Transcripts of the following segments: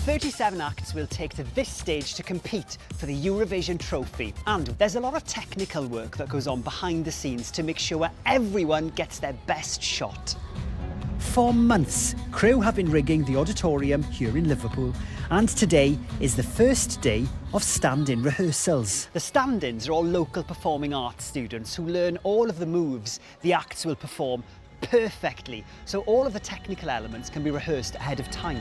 37 acts will take to this stage to compete for the Eurovision trophy. And there's a lot of technical work that goes on behind the scenes to make sure everyone gets their best shot. For months, crew have been rigging the auditorium here in Liverpool, and today is the first day of stand-in rehearsals. The stand-ins are all local performing arts students who learn all of the moves the acts will perform perfectly, so all of the technical elements can be rehearsed ahead of time.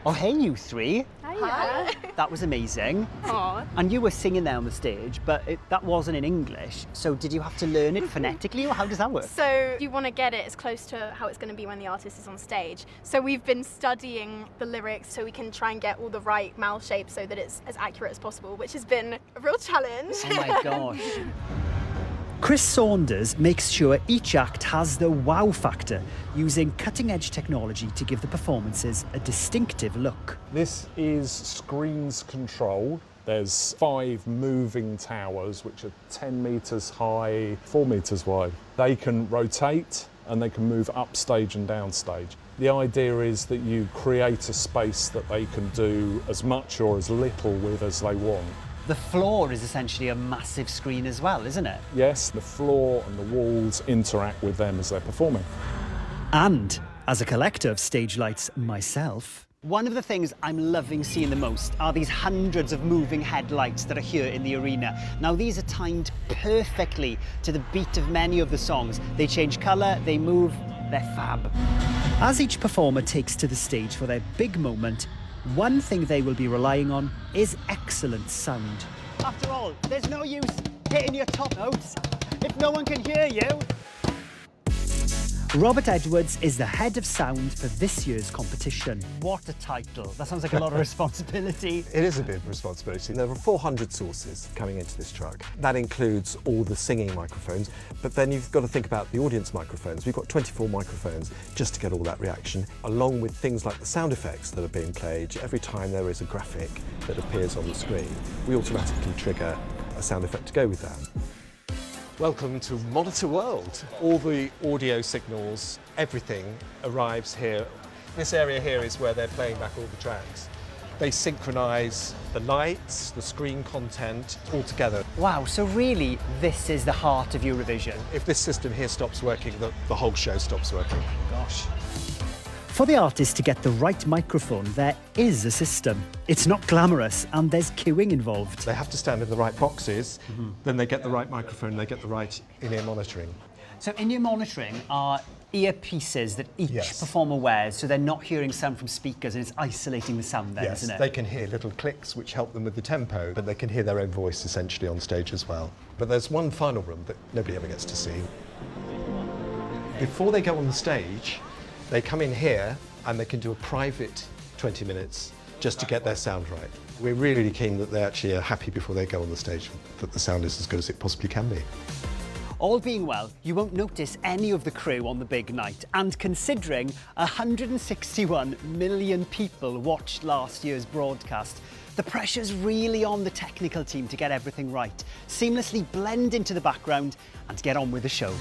Oh, hey, you three. Hi. That was amazing. Aww. And you were singing there on the stage, but that wasn't in English. So did you have to learn it phonetically, or how does that work? So you want to get it as close to how it's going to be when the artist is on stage. So we've been studying the lyrics so we can try and get all the right mouth shapes so that it's as accurate as possible, which has been a real challenge. Oh my gosh. Chris Saunders makes sure each act has the wow factor, using cutting-edge technology to give the performances a distinctive look. This is screens controlled. There's 5 moving towers which are 10 metres high, 4 metres wide. They can rotate and they can move upstage and downstage. The idea is that you create a space that they can do as much or as little with as they want. The floor is essentially a massive screen as well, isn't it? Yes, the floor and the walls interact with them as they're performing. And as a collector of stage lights myself, one of the things I'm loving seeing the most are these hundreds of moving headlights that are here in the arena. Now, these are timed perfectly to the beat of many of the songs. They change colour, they move, they're fab. As each performer takes to the stage for their big moment, one thing they will be relying on is excellent sound. After all, there's no use hitting your top notes if no one can hear you. Robert Edwards is the head of sound for this year's competition. What a title. That sounds like a lot of responsibility. It is a big responsibility. There are 400 sources coming into this truck. That includes all the singing microphones, but then you've got to think about the audience microphones. We've got 24 microphones just to get all that reaction, along with things like the sound effects that are being played. Every time there is a graphic that appears on the screen, we automatically trigger a sound effect to go with that. Welcome to Monitor World. All the audio signals, everything arrives here. This area here is where they're playing back all the tracks. They synchronise the lights, the screen content, all together. Wow, so really, this is the heart of Eurovision. If this system here stops working, the whole show stops working. Gosh. For the artist to get the right microphone, there is a system. It's not glamorous, and there's queuing involved. They have to stand in the right boxes, then they get the right microphone, they get the right in-ear monitoring. So in-ear monitoring are earpieces that each performer wears, so they're not hearing sound from speakers, and it's isolating the sound there, isn't it? They can hear little clicks which help them with the tempo, but they can hear their own voice essentially on stage as well. But there's one final room that nobody ever gets to see. Before they go on the stage, they come in here and they can do a private 20 minutes just to get their sound right. We're really keen that they actually are happy before they go on the stage, that the sound is as good as it possibly can be. All being well, you won't notice any of the crew on the big night. And considering 161 million people watched last year's broadcast, the pressure's really on the technical team to get everything right, seamlessly blend into the background and get on with the show.